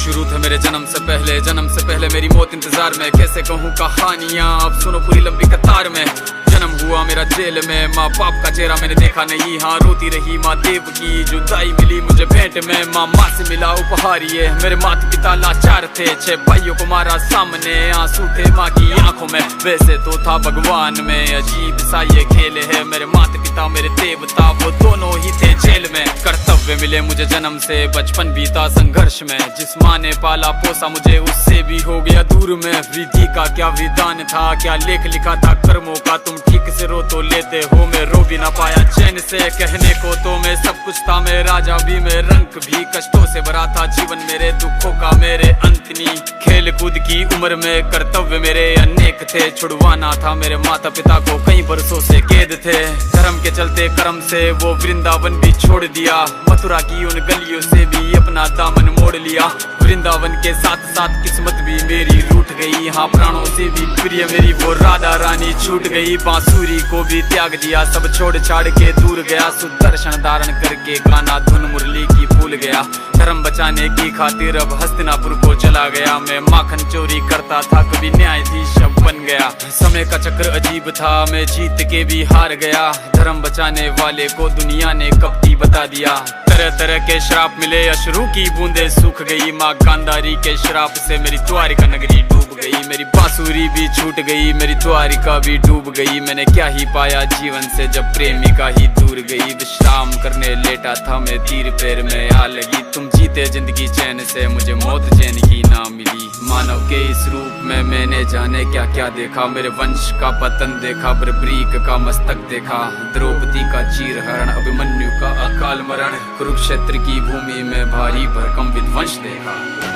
शुरू थे मेरे जन्म से पहले मेरी मौत इंतजार में। कैसे कहूँ कहानियाँ, अब सुनो पूरी लंबी कतार में। जन्म हुआ मेरा जेल में, माँ बाप का चेहरा मैंने देखा नहीं। हाँ रोती रही माँ देव की, जुदाई मिली मुझे भेंट में। माँ से मिला उपहार ये, मेरे माता पिता लाचार थे। 6 भाइयों को मारा सामने, आंसू थे माँ की आंखों में। वैसे तो था भगवान में, अजीब सा ये खेल है। मेरे माता पिता मेरे देवता, वो दोनों ही थे जेल में। कर्तव्य मिले मुझे जन्म से, बचपन बीता संघर्ष में। जिस माँ ने पाला पोसा मुझे, उससे भी हो गया दूर में। विधि का क्या विधान था, क्या लेख लिखा था कर्मों का। तुम ठीक से रो तो लेते हो, मैं रो भी ना पाया चैन से। कहने को तो मैं सब कुछ था, मैं राजा भी, मैं रंग भी। कष्टों से भरा था जीवन मेरे, दुखों का मेरे अंत नहीं। खेल कूद की उम्र में कर्तव्य मेरे अनेक थे। छुड़वाना था मेरे माता पिता को, कई बरसों से कैद थे। धर्म के चलते कर्म से वो वृंदावन भी छोड़ दिया। मथुरा की उन गलियों से भी अपना दामन मोड़ लिया। वृंदावन के साथ साथ किस्मत भी मेरी रूठ गई। हाँ प्राणों से भी प्रिय मेरी वो राधा रानी छूट गई। बांसुरी को भी त्याग दिया, सब छोड़ छाड़ के दूर गया। सुदर्शन धारण करके गाना धुन मुरली की भूल गया। धर्म बचाने की खातिर अब हस्तिनापुर को चला गया। मैं माखन चोरी करता था, कभी न्यायाधीश बन गया। समय का चक्र अजीब था, मैं जीत के भी हार गया। धर्म बचाने वाले को दुनिया ने कपटी बता दिया। तरह तरह के श्राप मिले, अश्रु की बूंदे सूख गई। माँ गांधारी के श्राप से मेरी द्वारिका नगरी डूब गई। मेरी बांसुरी भी छूट गई, मेरी द्वारिका भी डूब गई। मैंने क्या ही पाया जीवन से, जब प्रेमिका ही दूर गई। विश्राम करने लेटा था मैं, तीर पैर में आ लगी। तुम जीते जिंदगी चैन से, मुझे मौत चैन की ना मिली। मानव के इस रूप में मैंने जाने क्या क्या देखा। मेरे वंश का पतन देखा, बर्बरीक का मस्तक देखा। द्रौपदी का चीरहरण, अभिमन्यु का अकाल मरण। कुरुक्षेत्र की भूमि में भारी भरकम विध्वंस देखा।